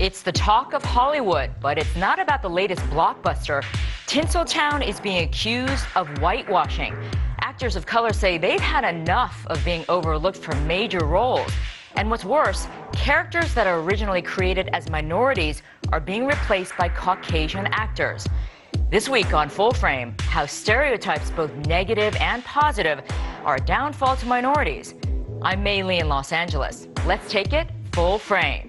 It's the talk of Hollywood, but it's not about the latest blockbuster. Tinseltown is being accused of whitewashing. Actors of color say they've had enough of being overlooked for major roles. And what's worse, characters that are originally created as minorities are being replaced by Caucasian actors. This week on Full Frame, how stereotypes, both negative and positive, are a downfall to minorities. I'm Mei Lee in Los Angeles. Let's take it full frame.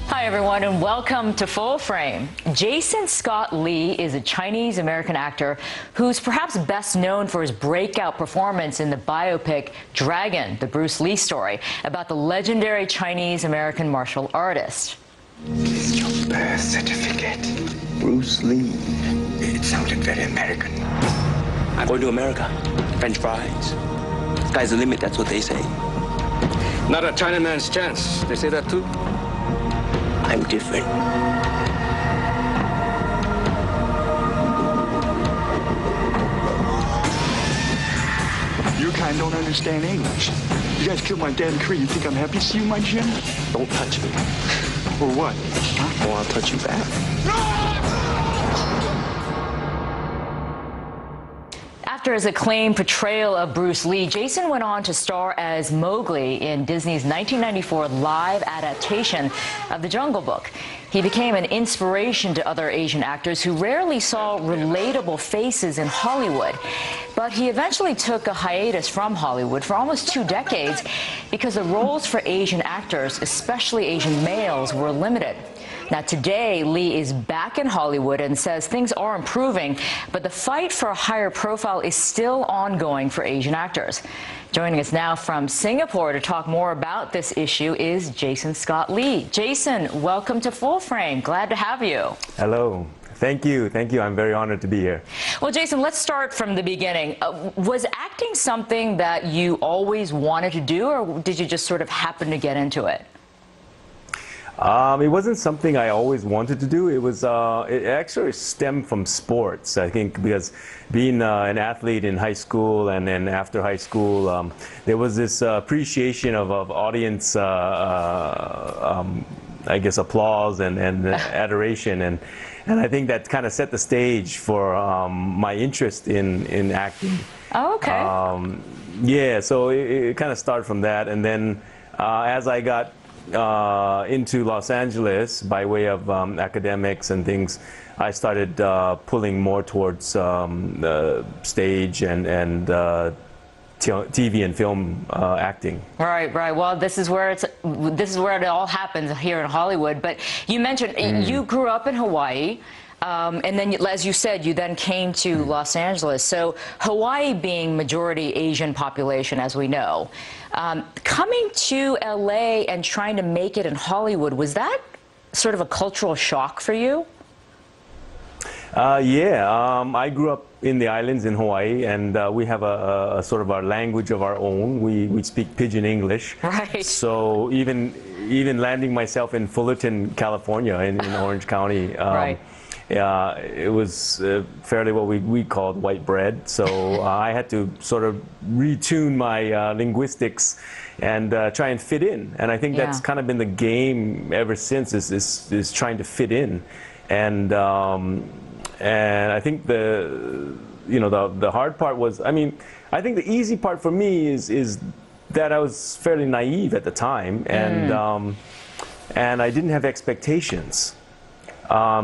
Hi everyone and welcome to Full Frame. Jason Scott Lee is a Chinese-American actor who's perhaps best known for his breakout performance in the biopic Dragon, the Bruce Lee story, about the legendary Chinese-American martial artist. It's your birth certificate. Bruce Lee. It sounded very American. I'm going to America. French fries. Sky's the limit, that's what they say. Not a Chinaman's chance. They say that too? I'm different. You kind don't understand English. You guys killed my dad in Korea. You think I'm happy to see you, my Jim? Don't touch me. Or what? Huh? Or I'll touch you back. After his acclaimed portrayal of Bruce Lee, Jason went on to star as Mowgli in Disney's 1994 live adaptation of The Jungle Book. He became an inspiration to other Asian actors who rarely saw relatable faces in Hollywood. But he eventually took a hiatus from Hollywood for almost 2 decades because the roles for Asian actors, especially Asian males, were limited. Now, today, Lee is back in Hollywood and says things are improving, but the fight for a higher profile is still ongoing for Asian actors. Joining us now from Singapore to talk more about this issue is Jason Scott Lee. Jason, welcome to Full Frame. Glad to have you. Hello. Thank you. Thank you. I'm very honored to be here. Well, Jason, let's start from the beginning. Was acting something that you always wanted to do, or did you just sort of happen to get into it? It wasn't something I always wanted to do. It was it actually stemmed from sports, I think, because being an athlete in high school and then after high school, there was this appreciation of audience, I guess, applause and adoration, and I think that kind of set the stage for my interest in acting. Oh, okay. Yeah, so it kind of started from that, and then as I got into Los Angeles by way of academics and things, I started pulling more towards the stage and TV and film acting. Right. Well, this is where it all happens here in Hollywood. But you mentioned you grew up in Hawaii. And then, as you said, you then came to Los Angeles. So Hawaii being majority Asian population, as we know, coming to LA and trying to make it in Hollywood, was that sort of a cultural shock for you? Yeah, I grew up in the islands in Hawaii, and we have a sort of our language of our own. We speak Pidgin English. Right. So even landing myself in Fullerton, California, in Orange County. Right. It was fairly what we called white bread, so I had to sort of retune my linguistics and try and fit in. And I think that's kind of been the game ever since, is trying to fit in. And I think the hard part was, I mean, I think the easy part for me is that I was fairly naive at the time, and I didn't have expectations.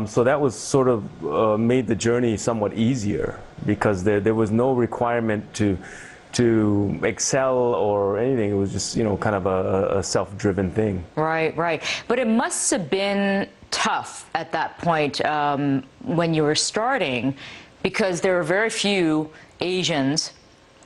So that was sort of made the journey somewhat easier, because there was no requirement to excel or anything. It was just, kind of a self-driven thing. Right. But it must have been tough at that point when you were starting, because there were very few Asians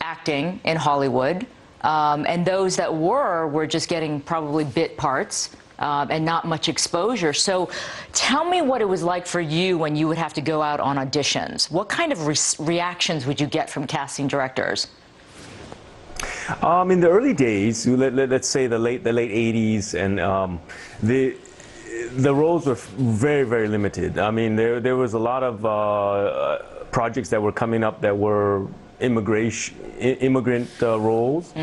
acting in Hollywood, and those that were just getting probably bit parts. And not much exposure. So tell me what it was like for you when you would have to go out on auditions. What kind of reactions would you get from casting directors? In the early days, let's say the late 80s, and the roles were very, very limited. I mean, there was a lot of projects that were coming up that were immigrant roles,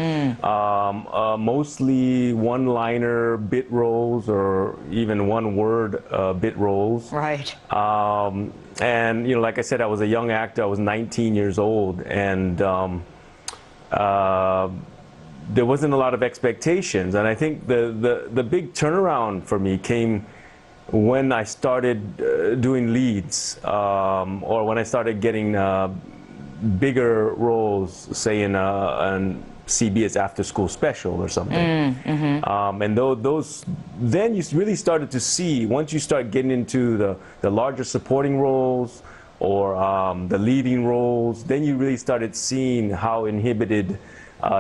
mostly one-liner bit roles or even one-word bit roles. Right. And like I said, I was a young actor. I was 19 years old, and there wasn't a lot of expectations. And I think the big turnaround for me came when I started doing leads, or when I started getting bigger roles, say in CBS After School Special or something. And then you really started to see, once you start getting into the larger supporting roles or the leading roles, then you really started seeing how inhibited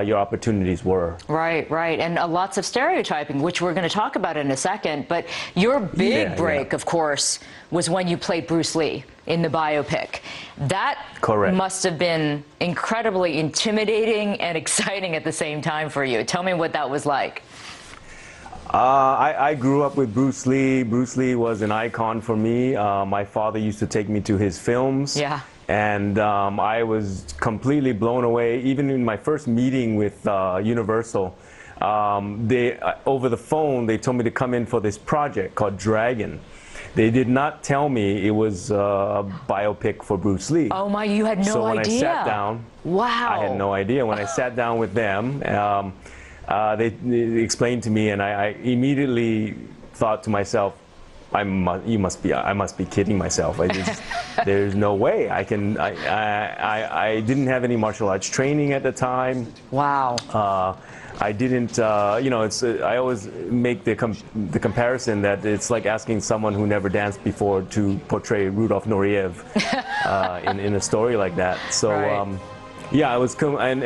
your opportunities were. Right, right. And lots of stereotyping, which we're going to talk about in a second. But your big break, of course, was when you played Bruce Lee in the biopic. That must have been incredibly intimidating and exciting at the same time for you. Tell me what that was like. I grew up with Bruce Lee. Bruce Lee was an icon for me. My father used to take me to his films. Yeah. And I was completely blown away. Even in my first meeting with Universal, over the phone, they told me to come in for this project called Dragon. They did not tell me it was a biopic for Bruce Lee. Oh my, you had no idea. So when I sat down, wow. I had no idea. When I sat down with them, they explained to me, and I immediately thought to myself, I must be kidding myself. There's no way I can. I didn't have any martial arts training at the time. Wow. I didn't. I always make the comparison that it's like asking someone who never danced before to portray Rudolf Nureyev in a story like that. So, yeah, I was, and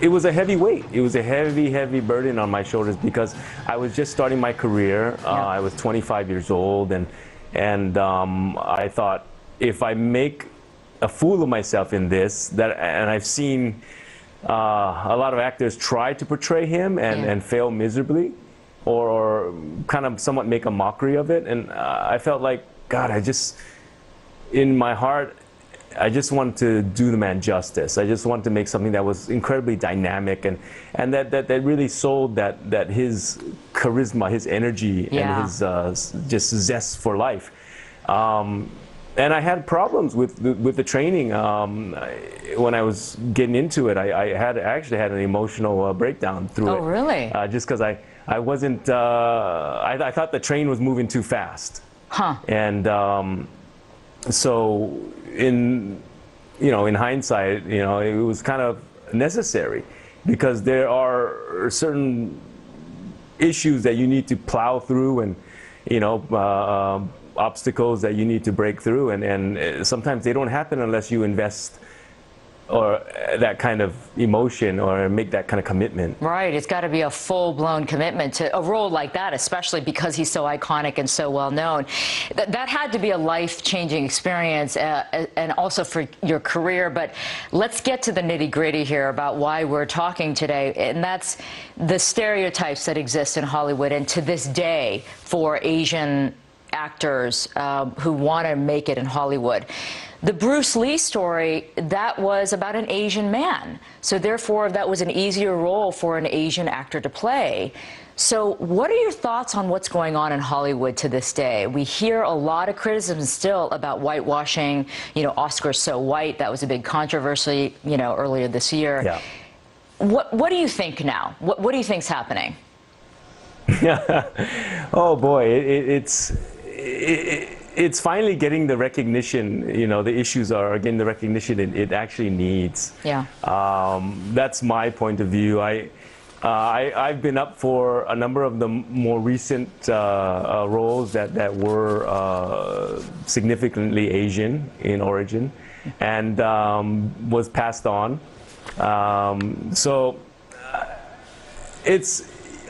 it was a heavy weight. It was a heavy burden on my shoulders because I was just starting my career. I was 25 years old, and I thought, if I make a fool of myself in this, and I've seen a lot of actors try to portray him and fail miserably, or kind of somewhat make a mockery of it, and I felt like, God, in my heart, I just wanted to do the man justice. I just wanted to make something that was incredibly dynamic and that really sold that his charisma, his energy, and his just zest for life. And I had problems with the training. When I was getting into it, I actually had an emotional breakdown through it. Oh, really? Just because I wasn't. I thought the train was moving too fast. Huh. And so in hindsight, it was kind of necessary because there are certain issues that you need to plow through, and obstacles that you need to break through, and sometimes they don't happen unless you invest or that kind of emotion or make that kind of commitment. Right, it's got to be a full-blown commitment to a role like that, especially because he's so iconic and so well known. That had to be a life-changing experience, and also for your career. But let's get to the nitty-gritty here about why we're talking today, and that's the stereotypes that exist in Hollywood, and to this day for Asian actors who want to make it in Hollywood. The Bruce Lee story, that was about an Asian man. So therefore, that was an easier role for an Asian actor to play. So what are your thoughts on what's going on in Hollywood to this day? We hear a lot of criticism still about whitewashing. Oscar's so white. That was a big controversy, earlier this year. Yeah. What do you think now? What do you think's happening? Oh boy, it's finally getting the recognition. The issues are getting the recognition it actually needs. Yeah. That's my point of view. I've been up for a number of the more recent roles that were significantly Asian in origin, and was passed on.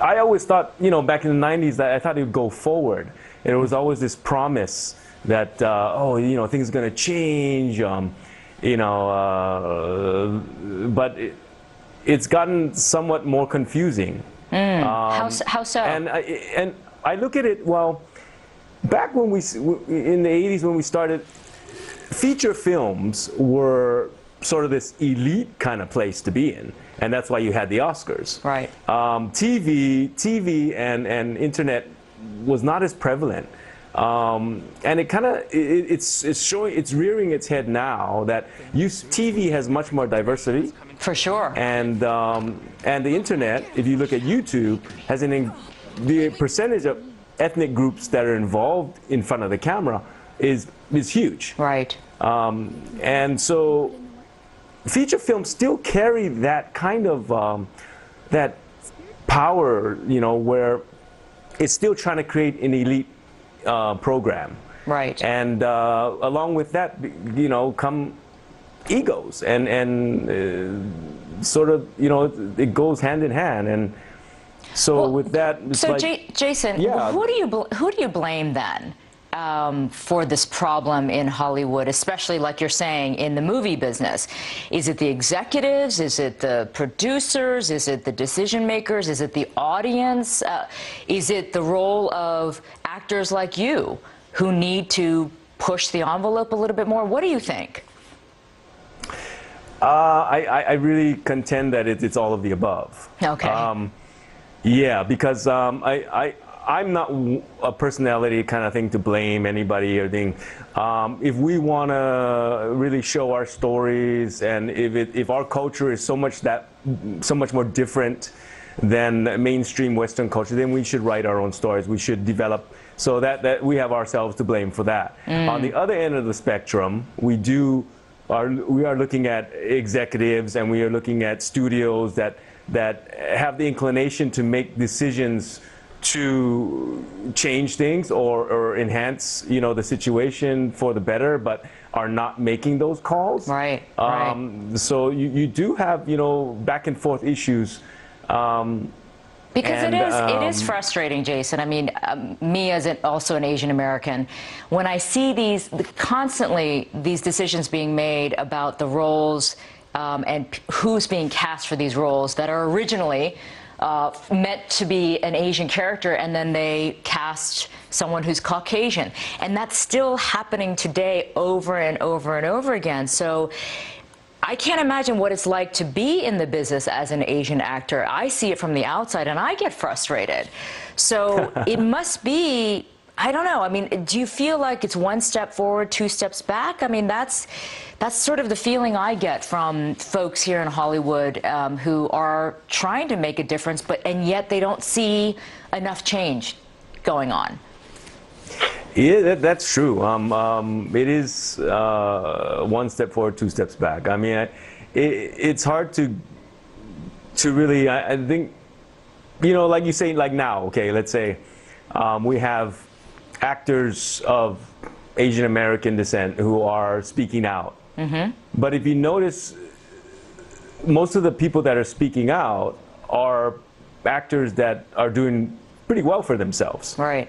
I always thought, back in the 90s, that I thought it would go forward. There was always this promise that, things are going to change, but it's gotten somewhat more confusing. How so? And I look at it, well, back when in the 80s when we started, feature films were sort of this elite kind of place to be in, and that's why you had the Oscars. Right. TV and internet was not as prevalent, and it kind of it's rearing its head now that TV has much more diversity. For sure. And the internet, if you look at YouTube, has the percentage of ethnic groups that are involved in front of the camera is huge. Right. And so feature films still carry that kind of that power, you know, where it's still trying to create an elite program. Right. And along with that, you know, come egos and sort of, you know, it goes hand in hand. And so with that, it's so like, Jason, yeah. who do you blame then for this problem in Hollywood, especially like you're saying in the movie business? Is it the executives? Is it the producers? Is it the decision makers? Is it the audience? Is it the role of actors like you who need to push the envelope a little bit more? What do you think? I really contend that it's all of the above. Okay. Yeah, because I'm not a personality kind of thing to blame anybody or thing. If we want to really show our stories, and if our culture is so much more different than mainstream Western culture, then we should write our own stories. We should develop so that we have ourselves to blame for that. On the other end of the spectrum, we are looking at executives, and we are looking at studios that have the inclination to make decisions to change things or enhance, you know, the situation for the better, but are not making those calls. Right. So you do have, you know, back and forth issues. Because it is frustrating, Jason. I mean, me as also an Asian American, when I see constantly these decisions being made about the roles and who's being cast for these roles that are originally meant to be an Asian character, and then they cast someone who's Caucasian. And that's still happening today over and over and over again. So I can't imagine what it's like to be in the business as an Asian actor. I see it from the outside, and I get frustrated. So it must be, I don't know. I mean, do you feel like it's one step forward, two steps back? I mean, that's sort of the feeling I get from folks here in Hollywood who are trying to make a difference, and yet they don't see enough change going on. Yeah, that's true. It is one step forward, two steps back. I mean, it's hard to really. I think, you know, like you say, like now. Okay, let's say we have actors of Asian American descent who are speaking out. Mm-hmm. But if you notice, most of the people that are speaking out are actors that are doing pretty well for themselves. Right.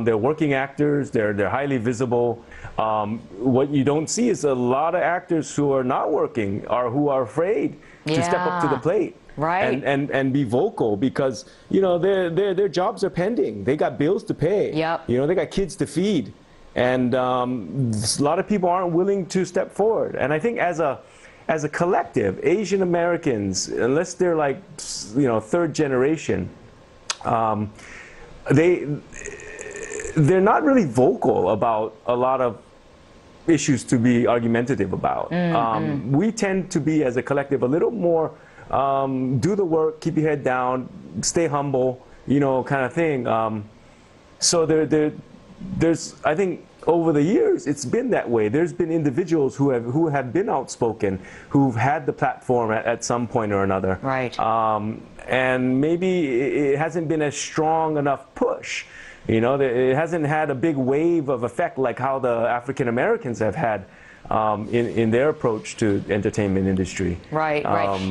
They're working actors. They're highly visible. What you don't see is a lot of actors who are not working or who are afraid to step up to the plate. Right. And be vocal because, you know, their jobs are pending. They got bills to pay. Yep. You know, they got kids to feed. And a lot of people aren't willing to step forward. And I think as a collective, Asian Americans, unless they're like, you know, third generation, they're not really vocal about a lot of issues to be argumentative about. We tend to be, as a collective, a little more do the work, keep your head down, stay humble, you know, kind of thing. So there's, I think, over the years, it's been that way. There's been individuals who have been outspoken, who've had the platform at some point or another. Right. And maybe it hasn't been a strong enough push. You know, it hasn't had a big wave of effect like how the African Americans have had in their approach to entertainment industry. Right.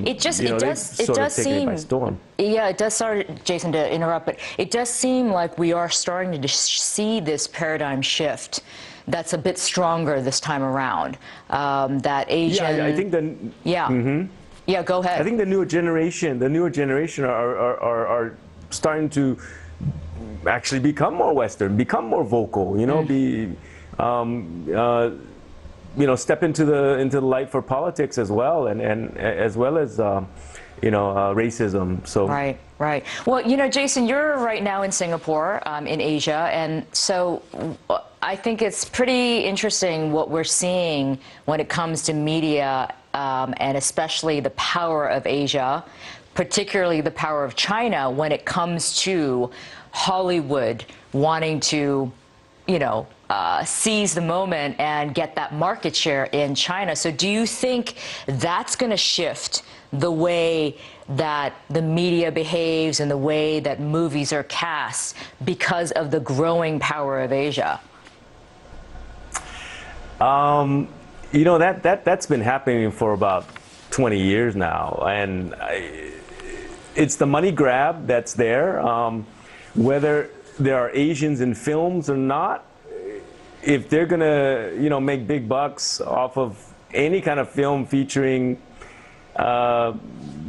It just you know, it does seem. By storm. Yeah, it does. Sorry, Jason, to interrupt, but it does seem like we are starting to see this paradigm shift. That's a bit stronger this time around. That Asian. Yeah, I think that. Yeah. Mm-hmm. Yeah, go ahead. I think the newer generation are starting to actually become more Western, become more vocal. You know, step into the light for politics as well, and as well as racism. So right. Well, you know, Jason, you're right now in Singapore, in Asia, and so I think it's pretty interesting what we're seeing when it comes to media, and especially the power of Asia, particularly the power of China when it comes to Hollywood wanting to, seize the moment and get that market share in China. So do you think that's going to shift the way that the media behaves and the way that movies are cast because of the growing power of Asia? That's been happening for about 20 years now, and it's the money grab that's there. Whether there are Asians in films or not, if they're gonna, make big bucks off of any kind of film featuring,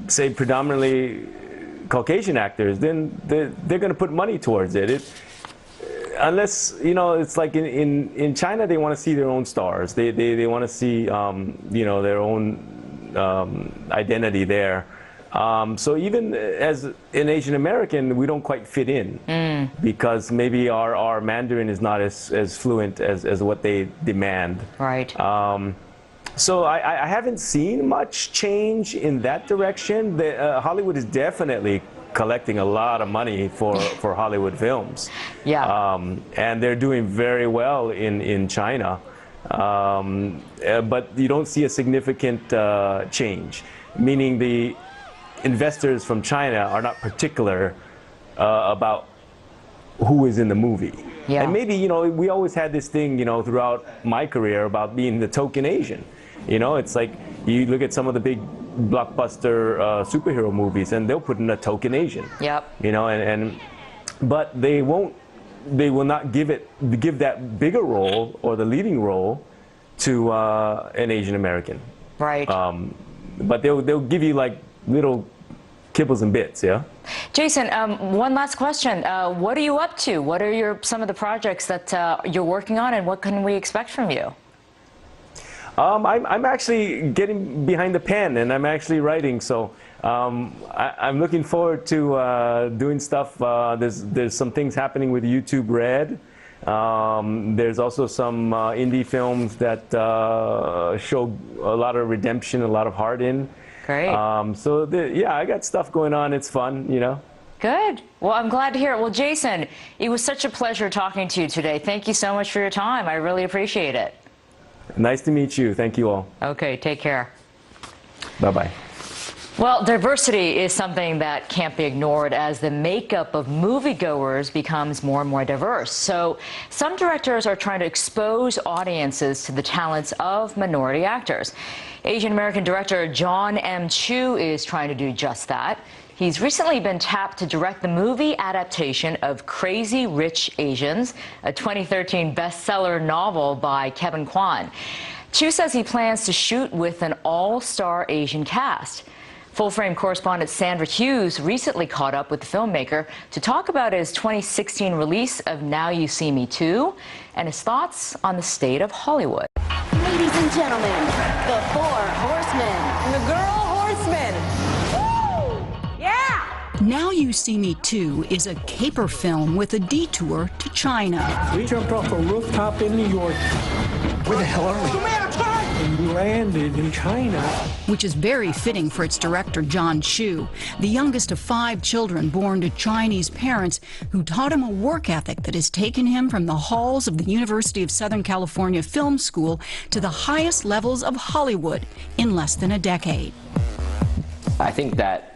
say, predominantly Caucasian actors, then they're gonna put money towards it. Unless, it's like in China, they want to see their own stars. They want to see, their own identity there. So even as an Asian American, we don't quite fit in because maybe our Mandarin is not as fluent as what they demand. Right. So I haven't seen much change in that direction. Hollywood is definitely collecting a lot of money for Hollywood films. Yeah. And they're doing very well in China. But you don't see a significant change, meaning the investors from China are not particular about who is in the movie. Yeah. And maybe, we always had this thing, throughout my career about being the token Asian. It's like you look at some of the big blockbuster superhero movies and they'll put in a token Asian. Yep. But they will not give that bigger role or the leading role to an Asian American. Right. But they'll give you like little kibbles and bits, yeah? Jason, one last question. What are you up to? What are some of the projects that you're working on, and what can we expect from you? I'm actually getting behind the pen, and I'm actually writing, so I'm looking forward to doing stuff. There's some things happening with YouTube Red. There's also some indie films that show a lot of redemption, a lot of heart in. Great. I got stuff going on. It's fun, Good. Well, I'm glad to hear it. Well, Jason, it was such a pleasure talking to you today. Thank you so much for your time. I really appreciate it. Nice to meet you. Thank you all. Okay, take care. Bye-bye. Well, diversity is something that can't be ignored as the makeup of moviegoers becomes more and more diverse. So some directors are trying to expose audiences to the talents of minority actors. Asian American director John M. Chu is trying to do just that. He's recently been tapped to direct the movie adaptation of Crazy Rich Asians, a 2013 bestseller novel by Kevin Kwan. Chu says he plans to shoot with an all-star Asian cast. Full-frame correspondent Sandra Hughes recently caught up with the filmmaker to talk about his 2016 release of Now You See Me Too and his thoughts on the state of Hollywood. Ladies and gentlemen, the Four Horsemen. The Girl Horsemen. Woo! Yeah! Now You See Me Too is a caper film with a detour to China. We jumped off a rooftop in New York. Where the hell are we? And we landed in China. Which is very fitting for its director, John Chu, the youngest of 5 children born to Chinese parents who taught him a work ethic that has taken him from the halls of the University of Southern California Film School to the highest levels of Hollywood in less than a decade. I think that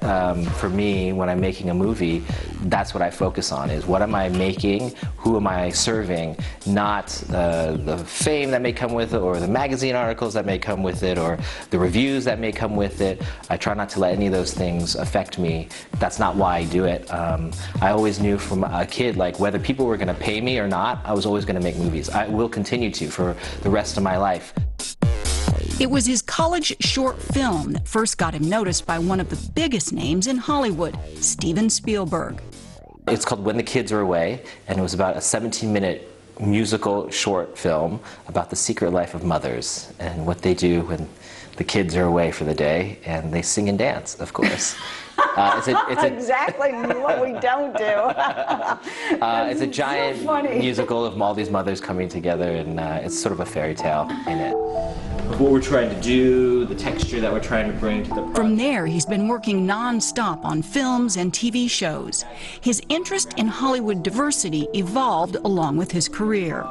for me, when I'm making a movie, that's what I focus on, is what am I making, who am I serving, not the fame that may come with it, or the magazine articles that may come with it, or the reviews that may come with it. I try not to let any of those things affect me. That's not why I do it. I always knew from a kid, like, whether people were going to pay me or not, I was always going to make movies. I will continue to for the rest of my life. It was his college short film that first got him noticed by one of the biggest names in Hollywood, Steven Spielberg. It's called When the Kids Are Away, and it was about a 17-minute musical short film about the secret life of mothers and what they do when the kids are away for the day, and they sing and dance, of course. It's exactly what we don't do. It's a giant musical of all these mothers coming together, and it's sort of a fairy tale in it. What we're trying to do, the texture that we're trying to bring to the project. From there, he's been working non-stop on films and TV shows. His interest in Hollywood diversity evolved along with his career.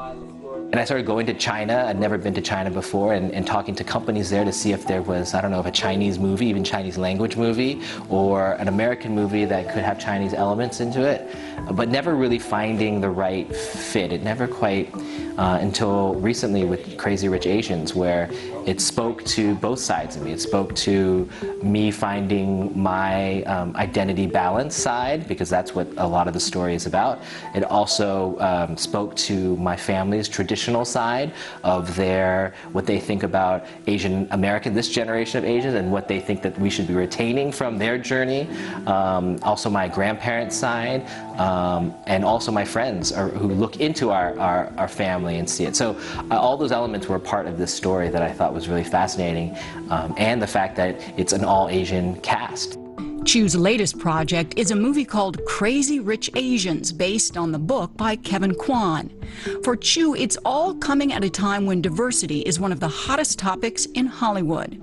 And I started going to China. I'd never been to China before, and talking to companies there to see if there was, I don't know, if a Chinese movie, even Chinese language movie, or an American movie that could have Chinese elements into it, but never really finding the right fit. It never quite, until recently with Crazy Rich Asians, where it spoke to both sides of me. It spoke to me finding my identity balance side, because that's what a lot of the story is about. It also spoke to my family's traditional side of what they think about Asian American, this generation of Asians, and what they think that we should be retaining from their journey. Also my grandparents' side, and also my friends who look into our family and see it. So all those elements were part of this story that I thought was really fascinating, and the fact that it's an all-Asian cast. Chu's latest project is a movie called Crazy Rich Asians, based on the book by Kevin Kwan. For Chu, it's all coming at a time when diversity is one of the hottest topics in Hollywood.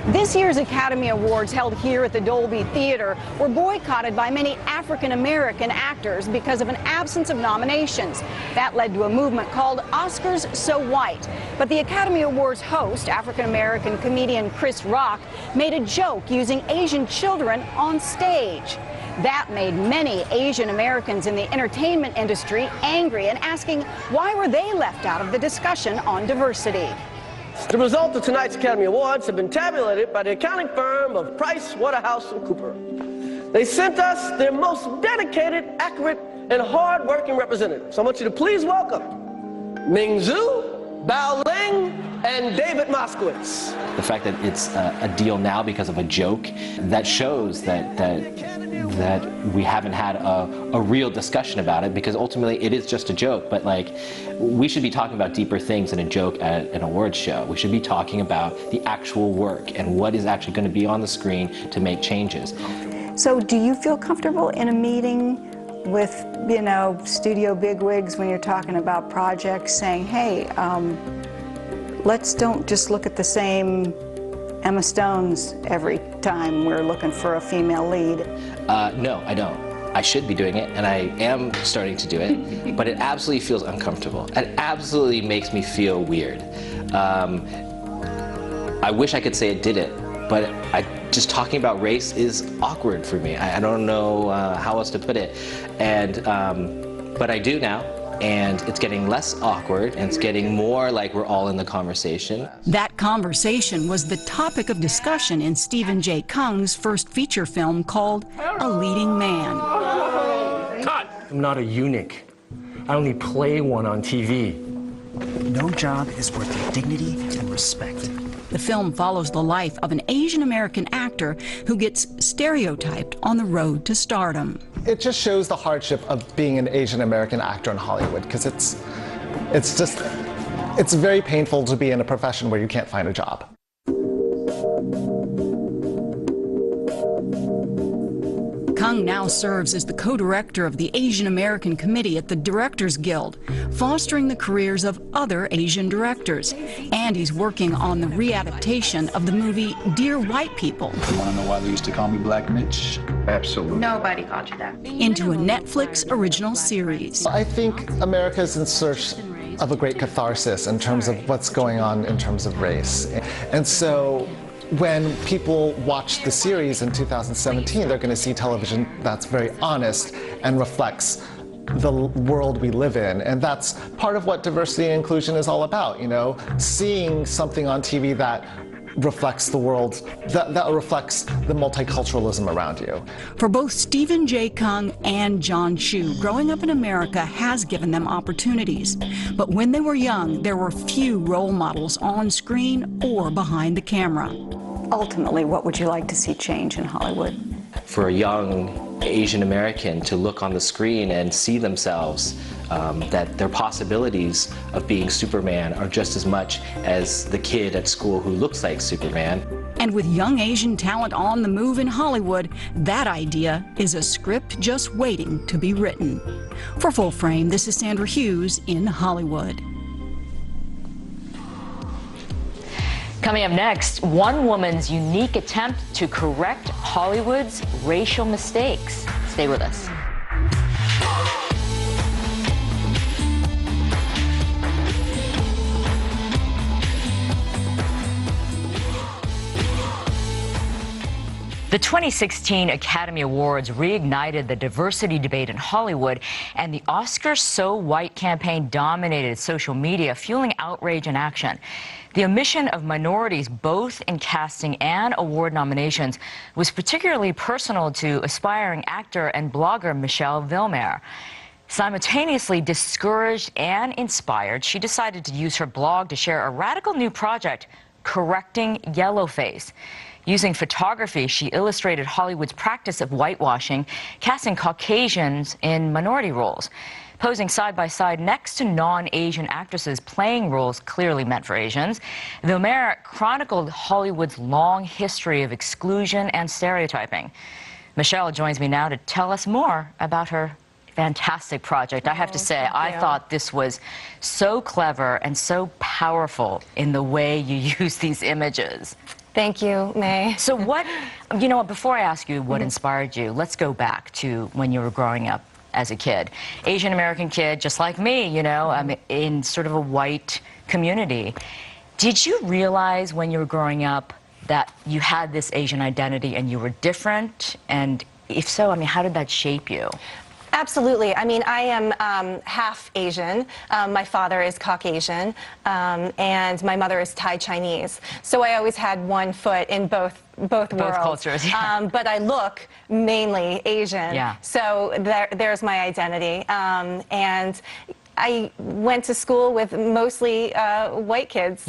This year's Academy Awards, held here at the Dolby Theater, were boycotted by many African-American actors because of an absence of nominations. That led to a movement called Oscars So White. But the Academy Awards host, African-American comedian Chris Rock, made a joke using Asian children on stage. That made many Asian Americans in the entertainment industry angry and asking why were they left out of the discussion on diversity. The results of tonight's Academy Awards have been tabulated by the accounting firm of PricewaterhouseCoopers. They sent us their most dedicated, accurate, and hard-working representatives. I want you to please welcome Ming Zhu, Bao Ling, and David Moskowitz. The fact that it's a deal now because of a joke, that shows that we haven't had a real discussion about it, because ultimately it is just a joke. But like, we should be talking about deeper things than a joke at an awards show. We should be talking about the actual work and what is actually going to be on the screen to make changes. So do you feel comfortable in a meeting with, you know, studio bigwigs when you're talking about projects, saying, hey, let's don't just look at the same Emma Stones every time we're looking for a female lead? No, I don't. I should be doing it, and I am starting to do it, but it absolutely feels uncomfortable. It absolutely makes me feel weird. I wish I could say it didn't, but just talking about race is awkward for me. I don't know how else to put it, and but I do now. And it's getting less awkward, and it's getting more like we're all in the conversation. That conversation was the topic of discussion in Stephen J. Kung's first feature film called A Leading Man. Cut! I'm not a eunuch. I only play one on TV. No job is worth your dignity and respect. The film follows the life of an Asian American actor who gets stereotyped on the road to stardom. It just shows the hardship of being an Asian American actor in Hollywood, because it's very painful to be in a profession where you can't find a job. Kung now serves as the co-director of the Asian American Committee at the Directors Guild, fostering the careers of other Asian directors. And he's working on the readaptation of the movie Dear White People. You want to know why they used to call me Black Mitch? Absolutely. Nobody called you that. Into a Netflix original series. I think America is in search of a great catharsis in terms of what's going on in terms of race. And so when people watch the series in 2017, they're going to see television that's very honest and reflects the world we live in. And that's part of what diversity and inclusion is all about, you know, seeing something on TV that reflects the world, that reflects the multiculturalism around you. For both Stephen J. Kung and John Chu, growing up in America has given them opportunities. But when they were young, there were few role models on screen or behind the camera. Ultimately, what would you like to see change in Hollywood? For a young Asian American to look on the screen and see themselves, that their possibilities of being Superman are just as much as the kid at school who looks like Superman. And with young Asian talent on the move in Hollywood, that idea is a script just waiting to be written. For Full Frame, this is Sandra Hughes in Hollywood. Coming up next, one woman's unique attempt to correct Hollywood's racial mistakes. Stay with us. The 2016 Academy Awards reignited the diversity debate in Hollywood, and the Oscars So White campaign dominated social media, fueling outrage and action. The omission of minorities, both in casting and award nominations, was particularly personal to aspiring actor and blogger Michelle Vilmer. Simultaneously discouraged and inspired, she decided to use her blog to share a radical new project, Correcting Yellowface. Using photography, she illustrated Hollywood's practice of whitewashing, casting Caucasians in minority roles. Posing side by side next to non-Asian actresses playing roles clearly meant for Asians, Vilmer chronicled Hollywood's long history of exclusion and stereotyping. Michelle joins me now to tell us more about her fantastic project. I have to say, I thought this was so clever and so powerful in the way you use these images. Thank you, May. So what, you know, before I ask you what inspired you, let's go back to when you were growing up as a kid. Asian American kid, just like me, you know, in sort of a white community. Did you realize when you were growing up that you had this Asian identity and you were different? And if so, I mean, how did that shape you? Absolutely. I mean, I am half Asian. My father is Caucasian, and my mother is Thai Chinese. So I always had one foot in both worlds. Cultures. Yeah. But I look mainly Asian. Yeah. So there's my identity. And I went to school with mostly white kids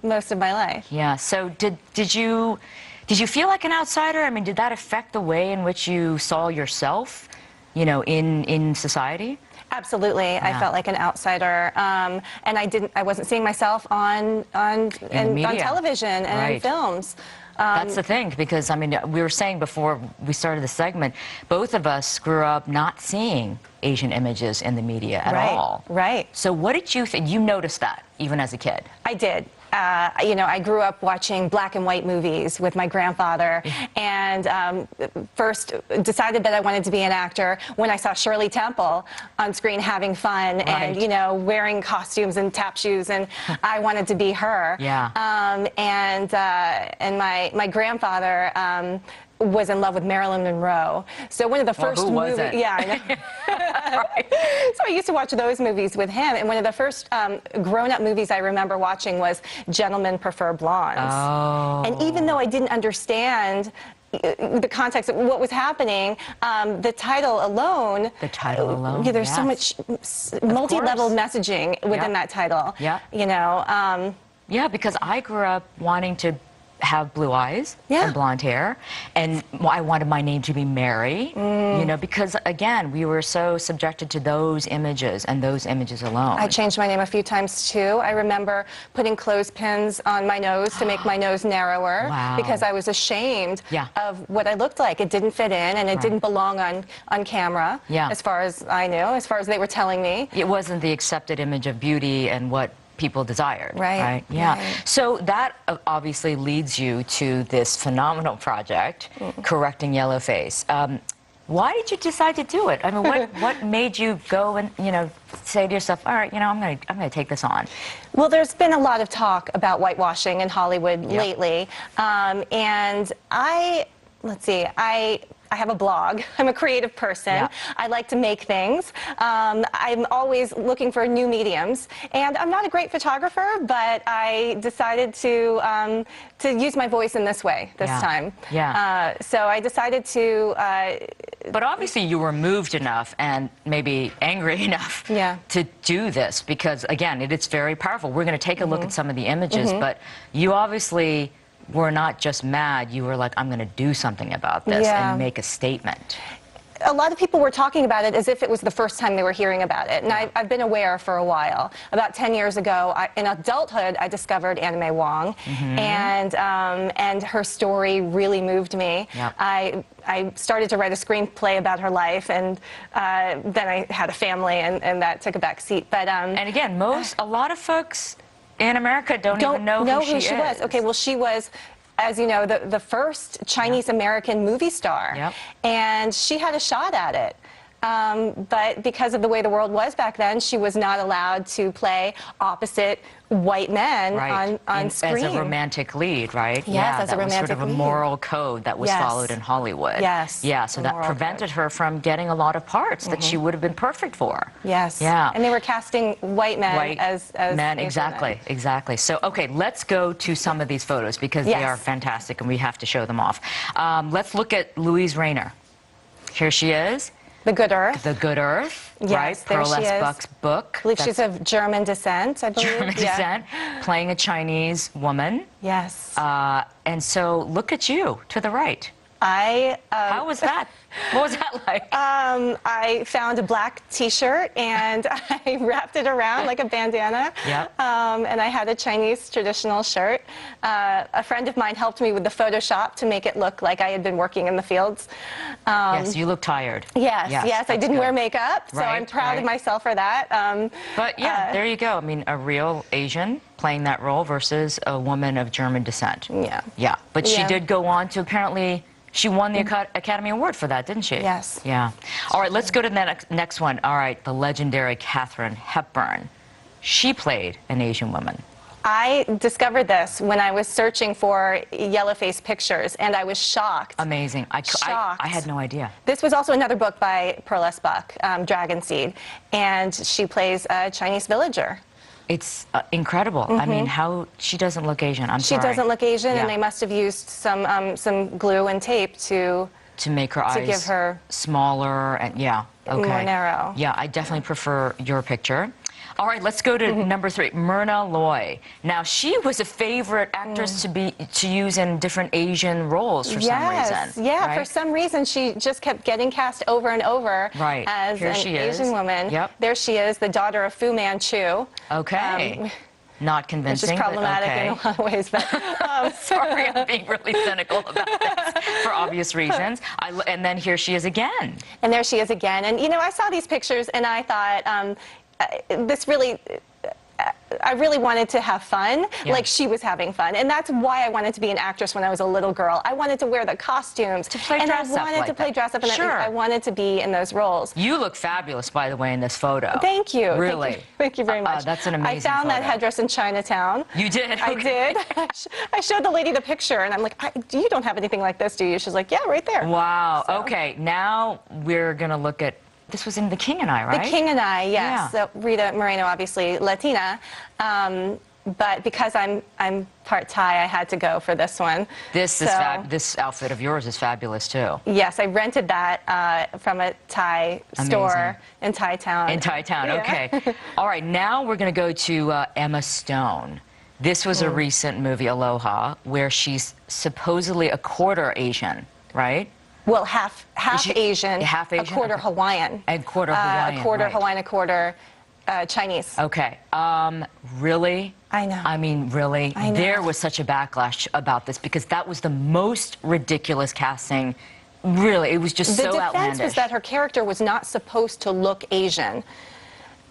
most of my life. Yeah. So did you feel like an outsider? I mean, did that affect the way in which you saw yourself, you know, in society? Absolutely. Yeah. I felt like an outsider, and I wasn't seeing myself on television and in films. That's the thing, because, I mean, we were saying before we started the segment, both of us grew up not seeing Asian images in the media at all. Right. So what did you think? You noticed that, even as a kid? I did. You know, I grew up watching black and white movies with my grandfather, and first decided that I wanted to be an actor when I saw Shirley Temple on screen having fun and, you know, wearing costumes and tap shoes, and I wanted to be her. Yeah. And my grandfather was in love with Marilyn Monroe. So one of the first movies, yeah, I know. So I used to watch those movies with him, and one of the first grown-up movies I remember watching was Gentlemen Prefer Blondes. Oh. And even though I didn't understand the context of what was happening, the title alone. Yeah, there's so much multi-level messaging within that title. Yeah. You know. Yeah, because I grew up wanting to have blue eyes and blonde hair, and I wanted my name to be Mary, you know, because again, we were so subjected to those images and those images alone. I changed my name a few times too. I remember putting clothespins on my nose to make my nose narrower because I was ashamed of what I looked like. It didn't fit in, and it didn't belong on camera, as far as I knew, as far as they were telling me. It wasn't the accepted image of beauty and what people desired. Right. Yeah. So that obviously leads you to this phenomenal project, Correcting Yellowface. Why did you decide to do it? I mean, what made you go and, you know, say to yourself, all right, you know, I'm gonna take this on? Well, there's been a lot of talk about whitewashing in Hollywood lately, and let's see, I I have a blog. I'm a creative person. Yeah. I like to make things. I'm always looking for new mediums. And I'm not a great photographer, but I decided to use my voice in this way this time. Yeah. So I decided to... but obviously you were moved enough and maybe angry enough to do this because, again, it's very powerful. We're going to take a look at some of the images, but you obviously were not just mad. You were like, I'm going to do something about this and make a statement. A lot of people were talking about it as if it was the first time they were hearing about it. And I've been aware for a while. About 10 years ago, in adulthood, I discovered Anna May Wong. And her story really moved me. I started to write a screenplay about her life, and then I had a family, and that took a back seat. But, and again, a lot of folks in America don't even know who she was. Okay, well, she was, as you know, the first Chinese-American movie star. And she had a shot at it. But because of the way the world was back then, she was not allowed to play opposite white men on screen. As a romantic lead, right? Yes, as a romantic lead. That was sort of a moral code that was followed in Hollywood. Yes. Yeah, so that prevented her from getting a lot of parts that she would have been perfect for. Yes. Yeah. And they were casting white men as men. Asian Exactly, men. Exactly. So, okay, let's go to some of these photos because they are fantastic and we have to show them off. Let's look at Louise Rayner. Here she is. The Good Earth. The Good Earth, yes, right? There Pearl she S. is. Buck's book. I believe she's of German descent, I believe. German descent, playing a Chinese woman. Yes. And so look at you to the right. How was that? What was that like? I found a black T-shirt and I wrapped it around like a bandana. And I had a Chinese traditional shirt. A friend of mine helped me with the Photoshop to make it look like I had been working in the fields. Yes, you look tired. Yes, I didn't wear makeup, so I'm proud of myself for that. But yeah, there you go. I mean, a real Asian playing that role versus a woman of German descent. Yeah, but she did go on to apparently... She won the Academy Award for that, didn't she? Yes. Yeah. All right, let's go to the next one. All right, the legendary Katharine Hepburn. She played an Asian woman. I discovered this when I was searching for yellow-face pictures, and I was shocked. Amazing. I had no idea. This was also another book by Pearl S. Buck, Dragon Seed, and she plays a Chinese villager. It's incredible. I mean, how she doesn't look Asian. I'm sorry. She doesn't look Asian, and they must have used some glue and tape to make her eyes give her smaller and more narrow. Yeah, I definitely prefer your picture. All right, let's go to number 3, Myrna Loy. Now, she was a favorite actress to use in different Asian roles for some reason. Yeah, right? for some reason, she just kept getting cast over and over as an Asian woman. There she is, the daughter of Fu Manchu. Okay. Not convincing. Which is problematic in a lot of ways. But, sorry, I'm being really cynical about this for obvious reasons. And then here she is again. And there she is again. And, you know, I saw these pictures and I thought, I really wanted to have fun, like she was having fun. And that's why I wanted to be an actress when I was a little girl. I wanted to wear the costumes. To play dress up. And I wanted to play dress up, and I wanted to be in those roles. You look fabulous, by the way, in this photo. Thank you. Really. Thank you very much. That's an amazing I found that headdress in Chinatown. You did? Okay. I did. I showed the lady the picture, and I'm like, you don't have anything like this, do you? She's like, yeah, right there. Wow. So. Okay, now we're going to look at... This was in The King and I, right? The King and I, yes. So Rita Moreno, obviously Latina, but because I'm part Thai, I had to go for this one. This outfit of yours is fabulous too. Yes, I rented that from a Thai store in Thai Town. In Thai Town, okay. All right, now we're going to go to Emma Stone. This was a recent movie, Aloha, where she's supposedly a quarter Asian, right? Well, half Asian, a quarter Hawaiian. A quarter Hawaiian, a quarter Hawaiian, a quarter Chinese. Okay. Really? I know. I mean, really? I know. There was such a backlash about this because that was the most ridiculous casting. Really, it was just so outlandish. The defense was that her character was not supposed to look Asian.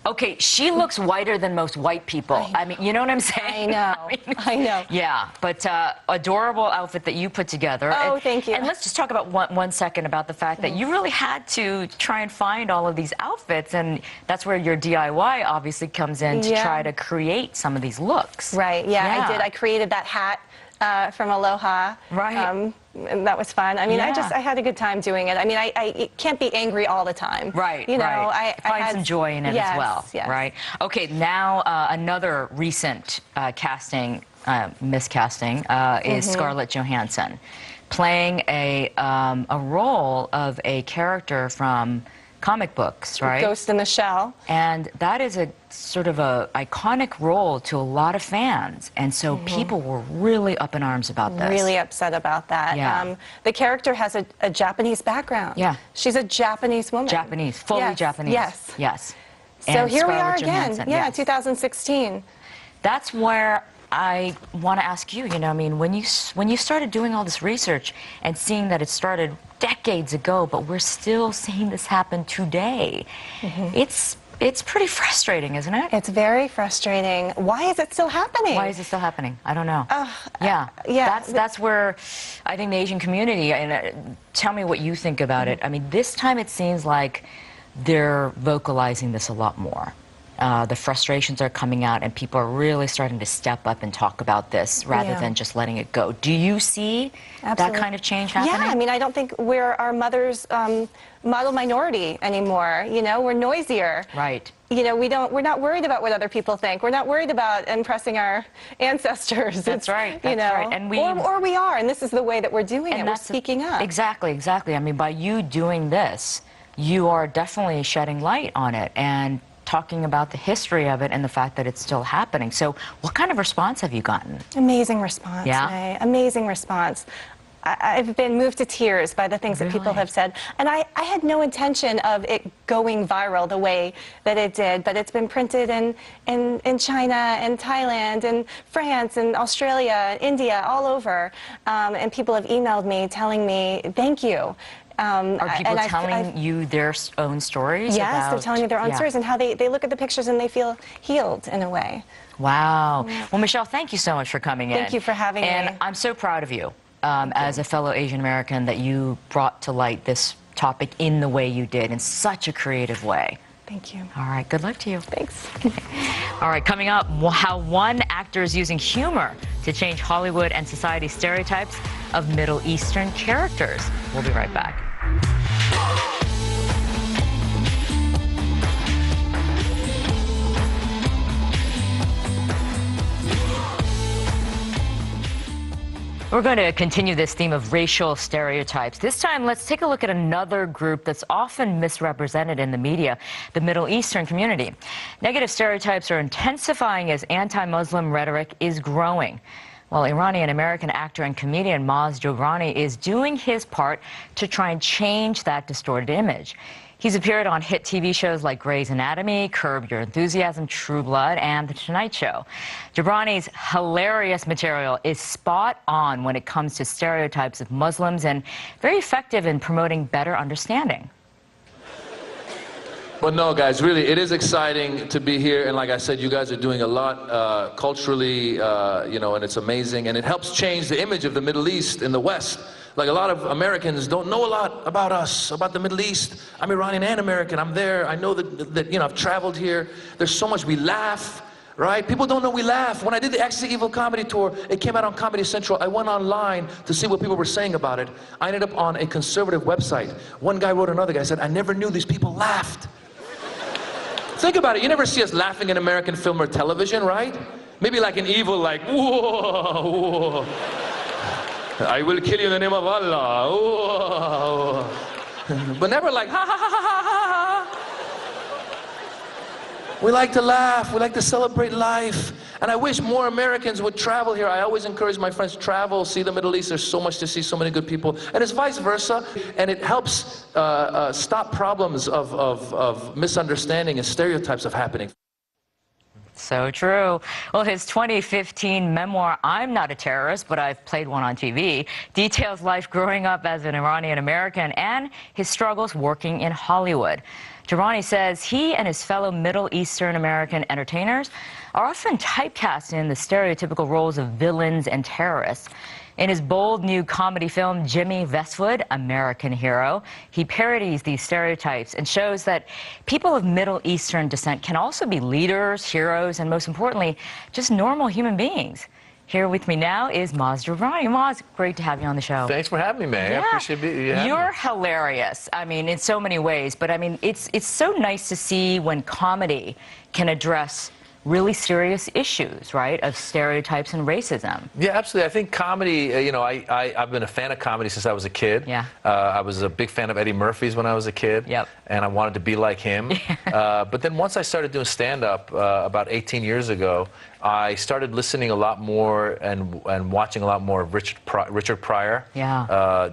Okay, she looks whiter than most white people. I mean, you know what I'm saying? I know. I know. Yeah, but adorable outfit that you put together. Oh, thank you. And let's just talk about one second about the fact that you really had to try and find all of these outfits, and that's where your DIY obviously comes in to try to create some of these looks. Right, yeah, I did. I created that hat from Aloha. Right. And that was fun. I mean, Yeah. I had a good time doing it. I mean, I can't be angry all the time. Right, You know, right. I Find had some joy in it yes, as well, yes. right? Okay, now another recent casting, miscasting, is Scarlett Johansson, playing a role of a character from comic books, right? Ghost in the Shell. And that is a sort of a iconic role to a lot of fans, and so people were really up in arms about this. Really upset about that. Yeah. The character has a Japanese background. Yeah. She's a Japanese woman. Japanese, fully Yes, Japanese. Yes. Yes. So And here we are Scarlett again. Johansson, Yeah, yes. 2016. That's where I want to ask you, you know, I mean, when you started doing all this research and seeing that it started decades ago, but we're still seeing this happen today, it's pretty frustrating, isn't it? It's very frustrating. Why is it still happening? Why is it still happening? I don't know. Yeah. That's where I think the Asian community, and tell me what you think about it. I mean, this time it seems like they're vocalizing this a lot more. The frustrations are coming out, and people are really starting to step up and talk about this rather than just letting it go. Do you see that kind of change happening? Yeah, I mean, I don't think we're our mother's model minority anymore. You know, we're noisier. Right. You know, we're not worried about what other people think. We're not worried about impressing our ancestors. That's right. You know, right. And or we are, and this is the way that we're doing it. We're speaking up. Exactly, exactly. I mean, by you doing this, you are definitely shedding light on it and talking about the history of it and the fact that it's still happening. So what kind of response have you gotten? Amazing response, Yeah? May. Amazing response. I've been moved to tears by the things that people have said. And I had no intention of it going viral the way that it did, but it's been printed in China and Thailand and France and Australia, India, all over. And people have emailed me telling me, thank you. Are people telling you their own stories? Yes, they're telling me their own stories and how they look at the pictures and they feel healed in a way. Wow. Well, Michelle, thank you so much for coming in. Thank you for having me. And I'm so proud of you as a fellow Asian American that you brought to light this topic in the way you did, in such a creative way. Thank you. All right, good luck to you. Thanks. All right, coming up, how one actor is using humor to change Hollywood and society's stereotypes of Middle Eastern characters. We'll be right back. We're going to continue this theme of racial stereotypes. This time, let's take a look at another group that's often misrepresented in the media, the Middle Eastern community. Negative stereotypes are intensifying as anti-Muslim rhetoric is growing. Well, Iranian-American actor and comedian Maz Jobrani is doing his part to try and change that distorted image. He's appeared on hit TV shows like Grey's Anatomy, Curb Your Enthusiasm, True Blood, and The Tonight Show. Jobrani's hilarious material is spot on when it comes to stereotypes of Muslims and very effective in promoting better understanding. Well, no, guys, really, it is exciting to be here. And like I said, you guys are doing a lot culturally, you know, and it's amazing. And it helps change the image of the Middle East in the West. Like, a lot of Americans don't know a lot about us, about the Middle East. I'm Iranian and American. I'm there. I know that you know, I've traveled here. There's so much. We laugh, right? People don't know we laugh. When I did the Exit Evil comedy tour, it came out on Comedy Central. I went online to see what people were saying about it. I ended up on a conservative website. One guy wrote another guy, said, I never knew these people laughed. Think about it. You never see us laughing in American film or television, right? Maybe like an evil, like, whoa, whoa. I will kill you in the name of Allah. Whoa. But never like, ha, ha, ha, ha, ha, ha. We like to laugh. We like to celebrate life. And I wish more Americans would travel here. I always encourage my friends, travel, see the Middle East. There's so much to see, so many good people. And it's vice versa. And it helps stop problems of misunderstanding and stereotypes of happening. So true. Well, his 2015 memoir, I'm Not a Terrorist, but I've played one on TV, details life growing up as an Iranian American and his struggles working in Hollywood. Jobrani says he and his fellow Middle Eastern American entertainers are often typecast in the stereotypical roles of villains and terrorists. In his bold new comedy film, Jimmy Westwood, American Hero, he parodies these stereotypes and shows that people of Middle Eastern descent can also be leaders, heroes, and most importantly, just normal human beings. Here with me now is Maz Jobrani. Maz, great to have you on the show. Thanks for having me, man. Yeah. I appreciate you having You're me. hilarious. I mean, in so many ways. But I mean, it's so nice to see when comedy can address really serious issues, right, of stereotypes and racism. Yeah, absolutely. I think comedy, you know, I've been a fan of comedy since I was a kid. Yeah. I was a big fan of Eddie Murphy's when I was a kid. Yep. And I wanted to be like him. But then once I started doing stand-up about 18 years ago, I started listening a lot more and watching a lot more of Richard Pryor,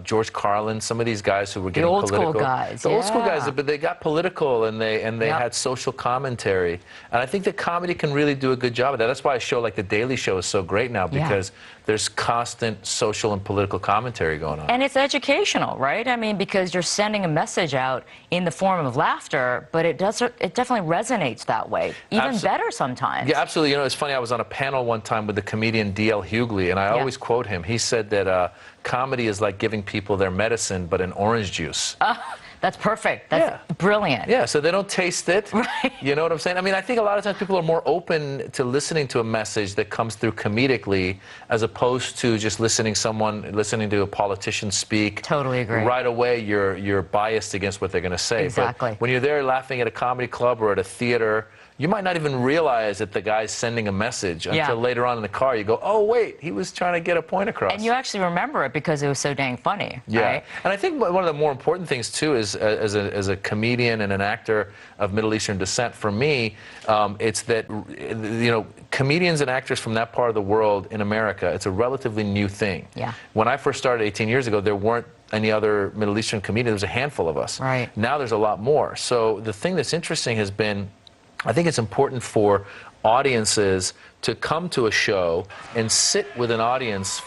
George Carlin, some of these guys who were getting political. The old school guys. The old school guys, but they got political and they had social commentary. And I think that comedy can really do a good job of that. That's why a show like The Daily Show is so great now, because there's constant social and political commentary going on. And it's educational, right? I mean, because you're sending a message out in the form of laughter, but it definitely resonates that way, even better sometimes. Yeah, absolutely. You know, it's funny, I was on a panel one time with the comedian D.L. Hughley, and I always quote him. He said that comedy is like giving people their medicine, but in orange juice. That's perfect. That's brilliant. Yeah, so they don't taste it. Right. You know what I'm saying? I mean, I think a lot of times people are more open to listening to a message that comes through comedically as opposed to just listening to a politician speak. Totally agree. Right away, you're biased against what they're going to say. Exactly. But when you're there laughing at a comedy club or at a theater, you might not even realize that the guy's sending a message until later on in the car you go, oh, wait, he was trying to get a point across. And you actually remember it because it was so dang funny, yeah. Right? And I think one of the more important things, too, is as a comedian and an actor of Middle Eastern descent, for me, it's that, you know, comedians and actors from that part of the world in America, it's a relatively new thing. Yeah. When I first started 18 years ago, there weren't any other Middle Eastern comedians. There was a handful of us. Right. Now there's a lot more. So the thing that's interesting has been, I think it's important for audiences to come to a show and sit with an audience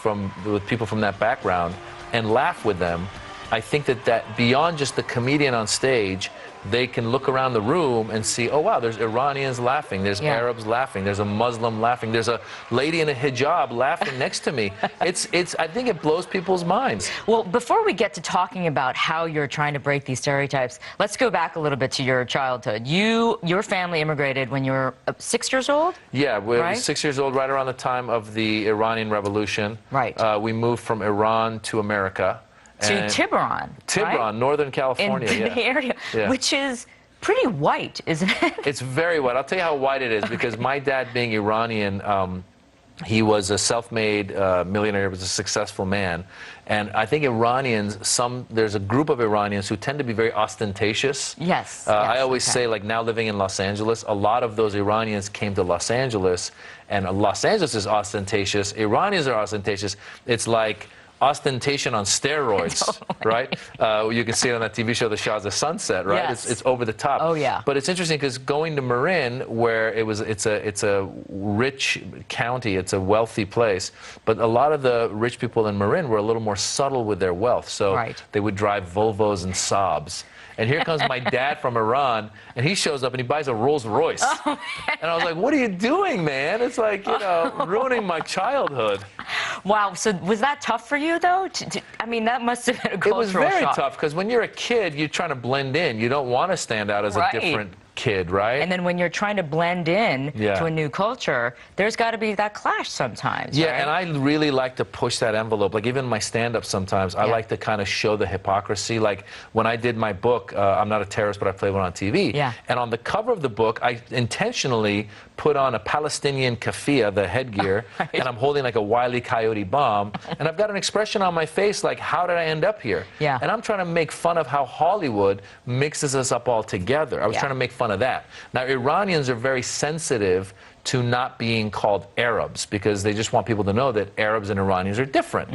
with people from that background and laugh with them. I think that beyond just the comedian on stage, they can look around the room and see, oh, wow, there's Iranians laughing, there's Arabs laughing, there's a Muslim laughing, there's a lady in a hijab laughing next to me. I think it blows people's minds. Well, before we get to talking about how you're trying to break these stereotypes, let's go back a little bit to your childhood. Your family immigrated when you were 6 years old? Yeah, we were 6 years old, right around the time of the Iranian Revolution. Right. We moved from Iran to America. To Tiburon, right? Northern California, in the area, which is pretty white, isn't it? It's very white. I'll tell you how white it is, because my dad, being Iranian, he was a self-made millionaire, he was a successful man. And I think Iranians, there's a group of Iranians who tend to be very ostentatious. Yes. I always say, like, now living in Los Angeles, a lot of those Iranians came to Los Angeles, and Los Angeles is ostentatious, Iranians are ostentatious. It's like ostentation on steroids, right? You can see it on that TV show, The Shahs of Sunset, right? Yes. It's over the top. Oh, yeah. But it's interesting because going to Marin, where it's a rich county, it's a wealthy place, but a lot of the rich people in Marin were a little more subtle with their wealth. So they would drive Volvos and Saabs. And here comes my dad from Iran, and he shows up and he buys a Rolls Royce. Oh, and I was like, what are you doing, man? It's like, you know, ruining my childhood. Wow. So was that tough for you, though? I mean, that must have been a cultural shock. It was very tough, because when you're a kid, you're trying to blend in. You don't want to stand out as a different kid, right? And then when you're trying to blend in to a new culture, there's got to be that clash sometimes. Yeah, right? and I really like to push that envelope. Like, even my stand-up sometimes, I like to kind of show the hypocrisy. Like, when I did my book, I'm Not a Terrorist, but I Played One on TV. Yeah. And on the cover of the book, I intentionally put on a Palestinian keffiyeh, the headgear, and I'm holding like a Wile E. Coyote bomb, and I've got an expression on my face like, how did I end up here? Yeah. And I'm trying to make fun of how Hollywood mixes us up all together. I was trying to make fun of that. Now, Iranians are very sensitive to not being called Arabs, because they just want people to know that Arabs and Iranians are different.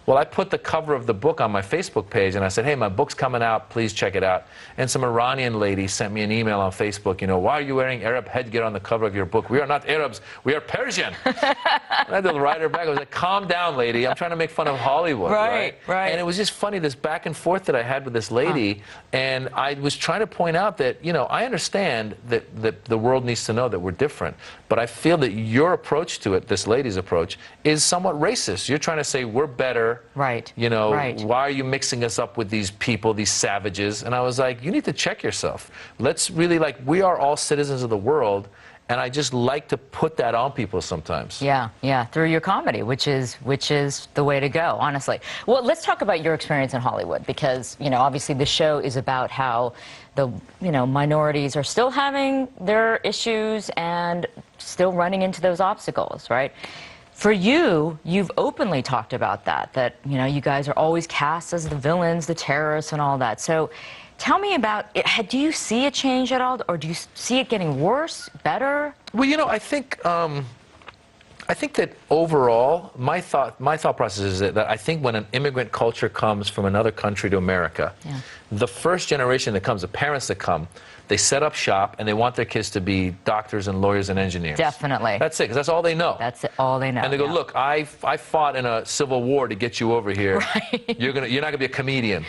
Well, I put the cover of the book on my Facebook page, and I said, hey, my book's coming out, please check it out. And some Iranian lady sent me an email on Facebook, you know, why are you wearing Arab headgear on the cover of your book? We are not Arabs, we are Persian. And I had to write her back. I was like, calm down, lady, I'm trying to make fun of Hollywood, right? And it was just funny, this back and forth that I had with this lady, and I was trying to point out that, you know, I understand that the world needs to know that we're different, but I feel that your approach to it, this lady's approach, is somewhat racist. You're trying to say we're better. Right. You know, why are you mixing us up with these people, these savages? And I was like, you need to check yourself. Let's really, like, we are all citizens of the world, And I just like to put that on people sometimes. Yeah, yeah, through your comedy, which is the way to go, honestly. Well, let's talk about your experience in Hollywood, because, you know, obviously the show is about how the, you know, minorities are still having their issues and still running into those obstacles, right? For you, you've openly talked about that, you know, you guys are always cast as the villains, the terrorists and all that. So tell me about it. Do you see a change at all, or do you see it getting worse, better? Well, you know, I think that overall, my thought process is that I think when an immigrant culture comes from another country to America, the first generation that comes, the parents that come, they set up shop and they want their kids to be doctors and lawyers and engineers. Definitely. That's it, because that's all they know. That's all they know. And they go, look, I fought in a civil war to get you over here. Right. You're not gonna be a comedian,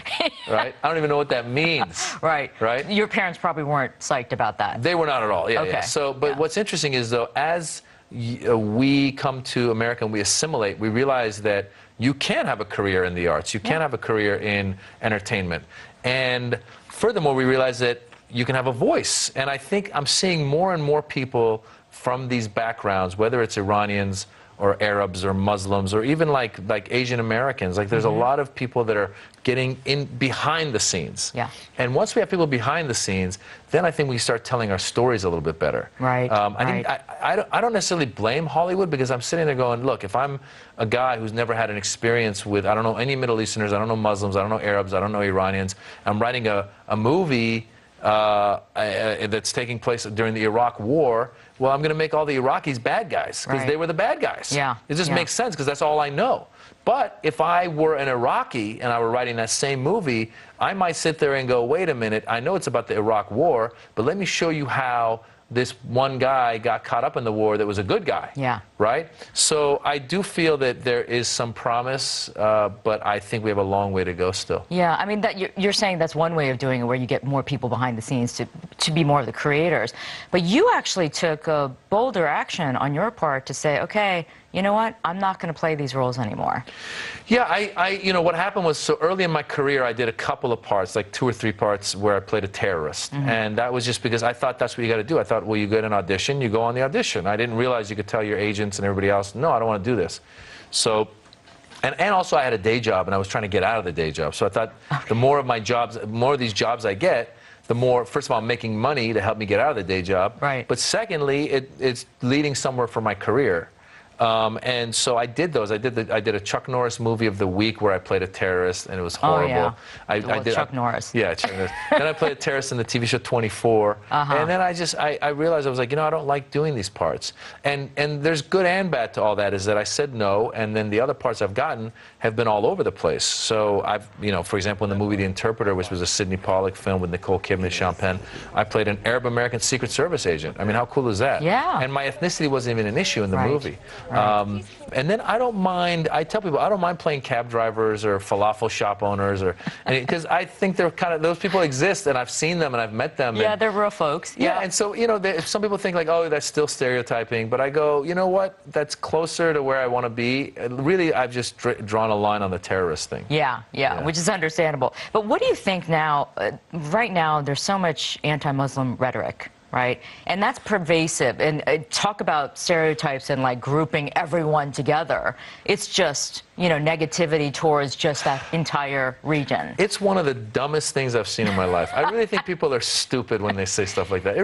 right? I don't even know what that means. Right. Right. Your parents probably weren't psyched about that. They were not at all. Yeah. Okay. Yeah. So, but what's interesting is though, as we come to America and we assimilate, we realize that you can have a career in the arts. You can have a career in entertainment. And furthermore, we realize that you can have a voice. And I think I'm seeing more and more people from these backgrounds, whether it's Iranians or Arabs or Muslims or even like Asian Americans. Like there's a lot of people that are getting in behind the scenes. Yeah. And once we have people behind the scenes, then I think we start telling our stories a little bit better. Right. I don't necessarily blame Hollywood, because I'm sitting there going, look, if I'm a guy who's never had an experience with, I don't know any Middle Easterners, I don't know Muslims, I don't know Arabs, I don't know Iranians, I'm writing a movie that's taking place during the Iraq War, well, I'm going to make all the Iraqis bad guys, because they were the bad guys. Yeah. It just makes sense, because that's all I know. But if I were an Iraqi and I were writing that same movie, I might sit there and go, wait a minute, I know it's about the Iraq War, but let me show you how this one guy got caught up in the war that was a good guy. Yeah. Right? So I do feel that there is some promise, but I think we have a long way to go still. Yeah, I mean, that you're saying that's one way of doing it, where you get more people behind the scenes to be more of the creators. But you actually took a bolder action on your part to say, okay, you know what, I'm not going to play these roles anymore. Yeah, you know, what happened was, so early in my career, I did a couple of parts, like 2 or 3 parts where I played a terrorist. And that was just because I thought that's what you got to do. I thought, well, you get an audition, you go on the audition. I didn't realize you could tell your agents and everybody else, no, I don't want to do this. So, and also I had a day job, and I was trying to get out of the day job. So I thought the more of my jobs, more of these jobs I get, the more, first of all, I'm making money to help me get out of the day job. Right. But secondly, it's leading somewhere for my career. And so I did those. I did a Chuck Norris movie of the week where I played a terrorist, and it was horrible. Oh, yeah. I did Chuck Norris. Yeah, Chuck Norris. Then I played a terrorist in the TV show 24. And then I realized, I was like, you know, I don't like doing these parts. And there's good and bad to all that, is that I said no, and then the other parts I've gotten have been all over the place. So I've, you know, for example, in the movie The Interpreter, which was a Sidney Pollack film with Nicole Kidman and Sean Penn, I played an Arab American Secret Service agent. I mean, how cool is that? Yeah. And my ethnicity wasn't even an issue in the movie. And then I don't mind, I tell people, I don't mind playing cab drivers or falafel shop owners, because I think they're kind of, those people exist, and I've seen them and I've met them. Yeah, they're real folks. Yeah, and so, you know, some people think like, oh, that's still stereotyping, but I go, you know what, that's closer to where I want to be. Really, I've just drawn a line on the terrorist thing. Yeah, which is understandable. But what do you think now, right now, there's so much anti-Muslim rhetoric, right? And that's pervasive. And talk about stereotypes and like grouping everyone together. It's just, you know, negativity towards just that entire region. It's one of the dumbest things I've seen in my life. I really think people are stupid when they say stuff like that.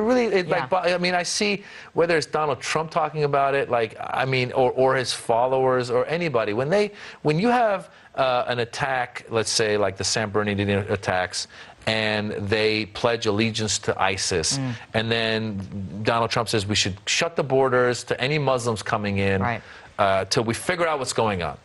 Like, I mean, I see whether it's Donald Trump talking about it, like, I mean, or his followers or anybody. When you have an attack, let's say like the San Bernardino attacks, and they pledge allegiance to ISIS, and then Donald Trump says we should shut the borders to any Muslims coming in till we figure out what's going on.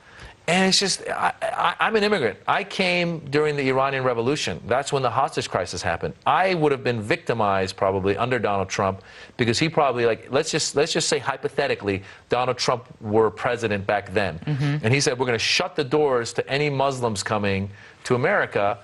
And it's just, I'm an immigrant. I came during the Iranian Revolution. That's when the hostage crisis happened. I would have been victimized probably under Donald Trump, because he probably, like, let's just say hypothetically, Donald Trump were president back then. And he said, we're going to shut the doors to any Muslims coming to America,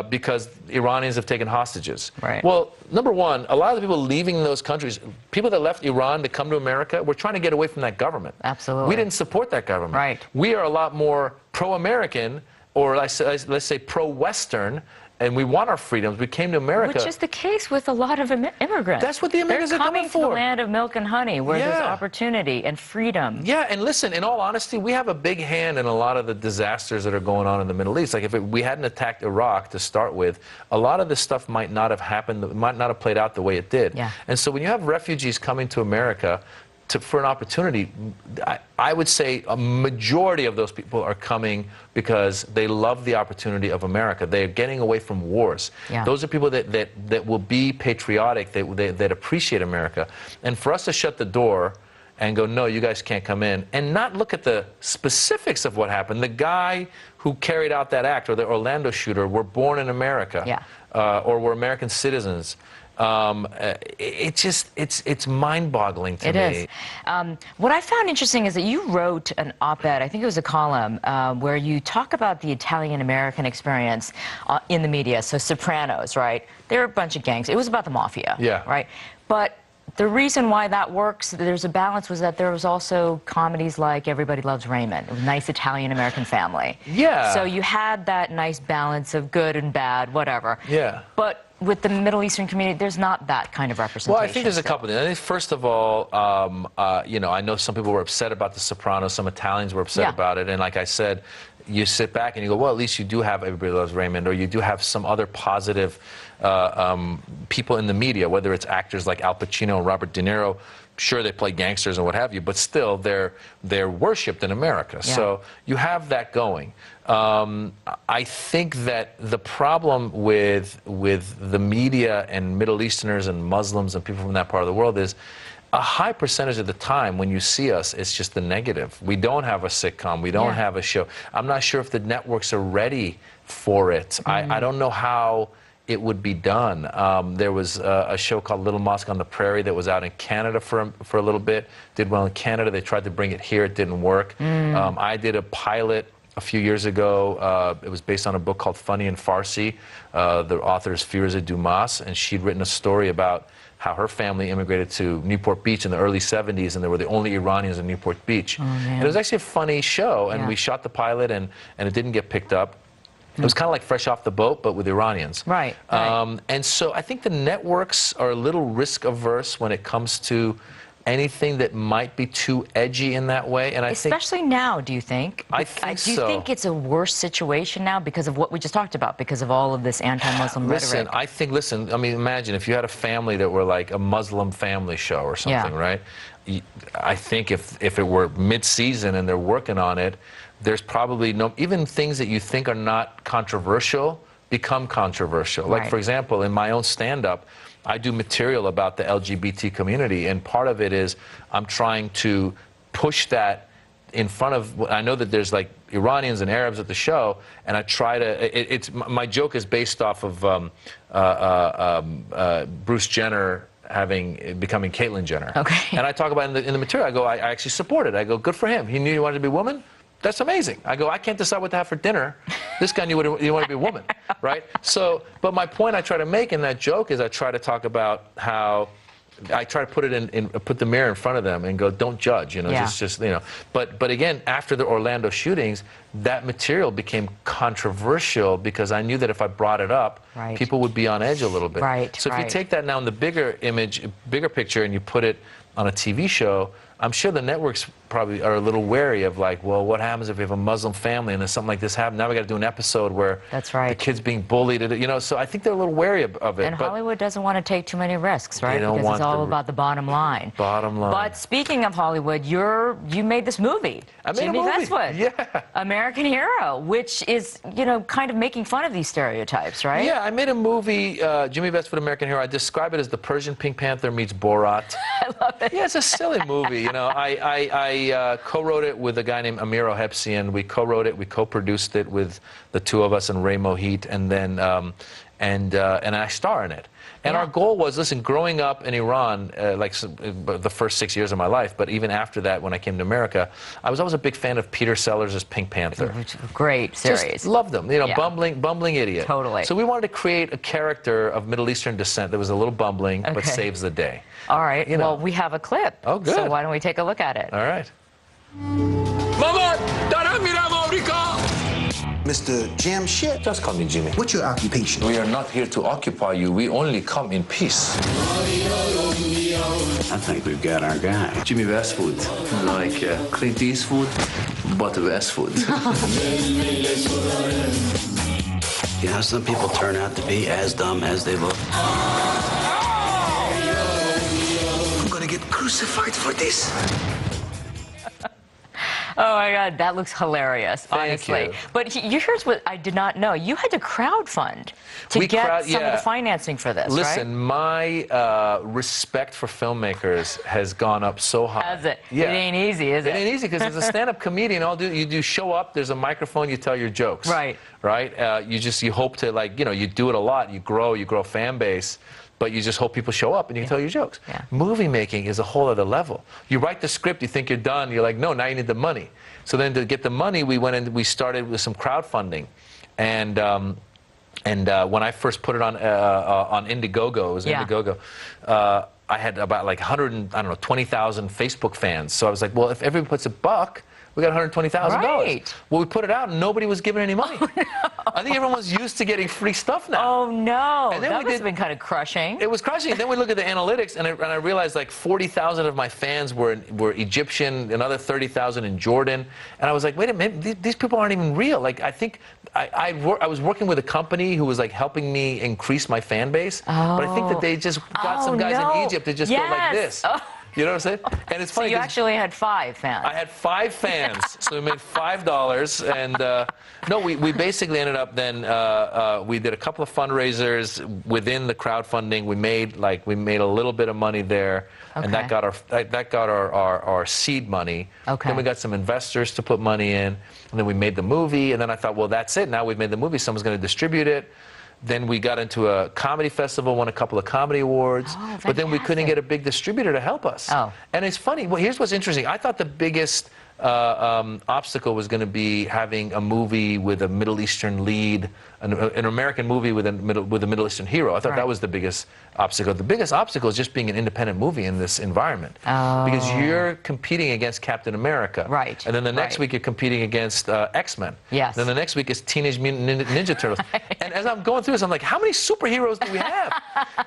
because Iranians have taken hostages. Right. Well, number one, a lot of the people leaving those countries, people that left Iran to come to America, were trying to get away from that government. Absolutely. We didn't support that government. Right. We are a lot more pro-American, or let's say pro-Western, and we want our freedoms. We came to America. Which is the case with a lot of immigrants. That's what the immigrants are coming for. They're coming to the land of milk and honey, where there's opportunity and freedom. Yeah, and listen, in all honesty, we have a big hand in a lot of the disasters that are going on in the Middle East. Like, if we hadn't attacked Iraq to start with, a lot of this stuff might not have happened, might not have played out the way it did. Yeah. And so when you have refugees coming to America for an opportunity, I would say a majority of those people are coming because they love the opportunity of America. They're getting away from wars. Yeah. Those are people that will be patriotic, that appreciate America. And for us to shut the door and go, no, you guys can't come in, and not look at the specifics of what happened. The guy who carried out that act, or the Orlando shooter, were born in America, or were American citizens. It's mind-boggling to me. It is. What I found interesting is that you wrote an op-ed, I think it was a column, where you talk about the Italian-American experience in the media. So Sopranos, right? They're a bunch of gangs. It was about the mafia, right? But the reason why that works, there's a balance, was that there was also comedies like Everybody Loves Raymond, a nice Italian-American family. Yeah. So you had that nice balance of good and bad, whatever. Yeah. But with the Middle Eastern community, there's not that kind of representation. Well, I think there's a couple things. I think, first of all, you know, I know some people were upset about The Sopranos. Some Italians were upset about it. And like I said, you sit back and you go, well, at least you do have Everybody Loves Raymond, or you do have some other positive people in the media, whether it's actors like Al Pacino and Robert De Niro. Sure, they play gangsters and what have you, but still, they're worshipped in America. Yeah. So you have that going. I think that the problem with the media and Middle Easterners and Muslims and people from that part of the world is a high percentage of the time when you see us, it's just the negative. We don't have a sitcom. We don't have a show. I'm not sure if the networks are ready for it. I don't know how it would be done. There was a show called Little Mosque on the Prairie that was out in Canada for a little bit. Did well in Canada. They tried to bring it here. It didn't work. I did a pilot a few years ago. It was based on a book called Funny in Farsi. The author is Firouzeh Dumas, and she'd written a story about how her family immigrated to Newport Beach in the early 70s, and they were the only Iranians in Newport Beach. And it was actually a funny show, and we shot the pilot, and it didn't get picked up. It was kind of like Fresh Off the Boat, but with Iranians. Right. And so I think the networks are a little risk-averse when it comes to anything that might be too edgy in that way. And especially now, do you think? I think so. Do you think it's a worse situation now because of what we just talked about, because of all of this anti-Muslim rhetoric? Listen, I mean, imagine if you had a family that were like a Muslim family show or something, right? I think if it were mid-season and they're working on it, there's probably even things that you think are not controversial become controversial. Like, for example, in my own stand-up, I do material about the LGBT community, and part of it is I'm trying to push that in front of, I know that there's like Iranians and Arabs at the show, and I try to, my joke is based off of Bruce Jenner becoming Caitlyn Jenner. Okay. And I talk about in the material, I go, I actually support it. I go, good for him. He knew he wanted to be a woman. That's amazing. I go, I can't decide what to have for dinner. This guy knew he wanted to be a woman, right? So, but my point I try to make in that joke is I try to talk about how I try to put it put the mirror in front of them and go, don't judge, you know, just you know. But again, after the Orlando shootings, that material became controversial because I knew that if I brought it up, people would be on edge a little bit. So if you take that now in the bigger image, bigger picture, and you put it on a TV show, I'm sure the networks probably are a little wary of like, well, what happens if we have a Muslim family and then something like this happens? Now we got to do an episode where the kid's being bullied, you know. So I think they're a little wary of it. And Hollywood doesn't want to take too many risks, right? Because it's all about the bottom line. Bottom line. But speaking of Hollywood, you made this movie, Jimmy Westwood, American Hero, which is, you know, kind of making fun of these stereotypes, right? Yeah, I made a movie, Jimmy Westwood, American Hero. I describe it as the Persian Pink Panther meets Borat. I love it. Yeah, it's a silly movie. You know, I co-wrote it with a guy named Amir Ohepsian. We co-wrote it, we co-produced it with the two of us and Ray Mohit, and then and I star in it. And our goal was, listen, growing up in Iran, like the first 6 years of my life, but even after that, when I came to America, I was always a big fan of Peter Sellers' Pink Panther. Great series. Just loved him. You know, bumbling idiot. Totally. So we wanted to create a character of Middle Eastern descent that was a little bumbling, but saves the day. All right. You know. Well, we have a clip. Oh, good. So why don't we take a look at it? All right. مامان دارم میرم آمریکا Mr. Jam Shit? Just call me Jimmy. What's your occupation? We are not here to occupy you. We only come in peace. I think we've got our guy. Jimmy Westwood, like Clint Eastwood, but Westwood. You know, some people turn out to be as dumb as they look. I'm gonna get crucified for this. Oh my God, that looks hilarious, honestly. you. But here's what I did not know. You had to crowdfund to get some of the financing for this, Listen, right? my respect for filmmakers has gone up so high. Has it? Yeah. It ain't easy, is it? It ain't easy because as a stand-up comedian, you do show up, there's a microphone, you tell your jokes. Right. Right? You hope to, like, you know, you do it a lot, you grow a fan base. But you just hope people show up and you can tell your jokes. Yeah. Movie making is a whole other level. You write the script, you think you're done, you're like, no, now you need the money. So then to get the money, we started with some crowdfunding. And when I first put it on Indiegogo, it was Indiegogo, I had about like 20,000 Facebook fans. So I was like, well, if everyone puts $1, we got $120,000. Right. Well, we put it out and nobody was giving any money. Oh, no. I think everyone was used to getting free stuff now. Oh, no. And then that must have been kind of crushing. It was crushing. Then we look at the analytics, and I realized like 40,000 of my fans were Egyptian, another 30,000 in Jordan. And I was like, wait a minute, these people aren't even real. Like, I think I was working with a company who was like helping me increase my fan base. Oh. But I think that they just got some guys in Egypt that just go like this. Oh. You know what I'm saying? And it's funny. So you actually had 5 fans. I had 5 fans, so we made $5, and no, we basically ended up then we did a couple of fundraisers within the crowdfunding. We made a little bit of money there, and that got our seed money. Okay. Then we got some investors to put money in, and then we made the movie, and then I thought, well, that's it. Now we've made the movie. Someone's going to distribute it. Then we got into a comedy festival, won a couple of comedy awards, but then we couldn't get a big distributor to help us. Oh. And it's funny. Well, here's what's interesting. I thought the biggest obstacle was going to be having a movie with a Middle Eastern lead, an American movie with a Middle Eastern hero. I thought that was the biggest obstacle. The biggest obstacle is just being an independent movie in this environment. Oh. Because you're competing against Captain America. Right. And then the next week you're competing against X-Men. Yes. Then the next week is Teenage Mutant Ninja Turtles. And as I'm going through this, I'm like, how many superheroes do we have?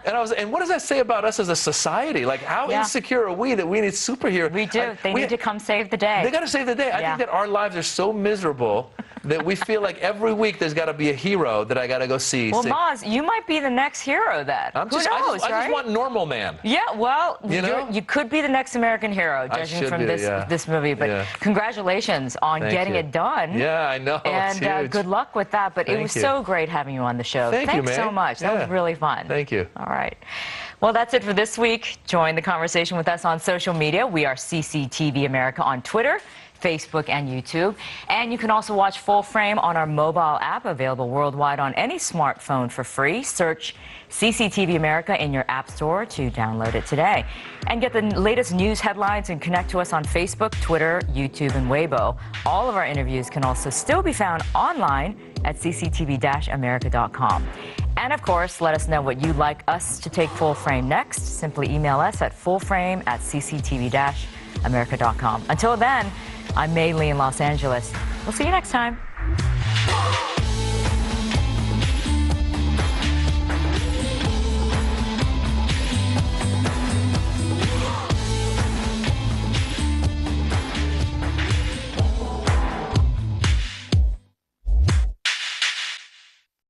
And what does that say about us as a society? Like, how insecure are we that we need superheroes? We do. They need to come save the day. They got to save the day. I think that our lives are so miserable that we feel like every week there's got to be a hero that I got to go see. Well, Maz, you might be the next hero then. Who knows, I right? just want normal man. Yeah, well, know? you could be the next American hero, judging from this movie. But congratulations on getting it done. Yeah, I know. And good luck with that. But it was so great having you on the show. Thanks so much. That was really fun. Thank you. All right. Well, that's it for this week. Join the conversation with us on social media. We are CCTV America on Twitter, Facebook, and YouTube. And you can also watch Full Frame on our mobile app, available worldwide on any smartphone for free. Search CCTV America in your app store to download it today. And get the latest news headlines and connect to us on Facebook, Twitter, YouTube, and Weibo. All of our interviews can also still be found online at cctv-america.com. And of course, let us know what you'd like us to take Full Frame next. Simply email us at fullframe@cctv-america.com. Until then, I'm May Lee in Los Angeles. We'll see you next time.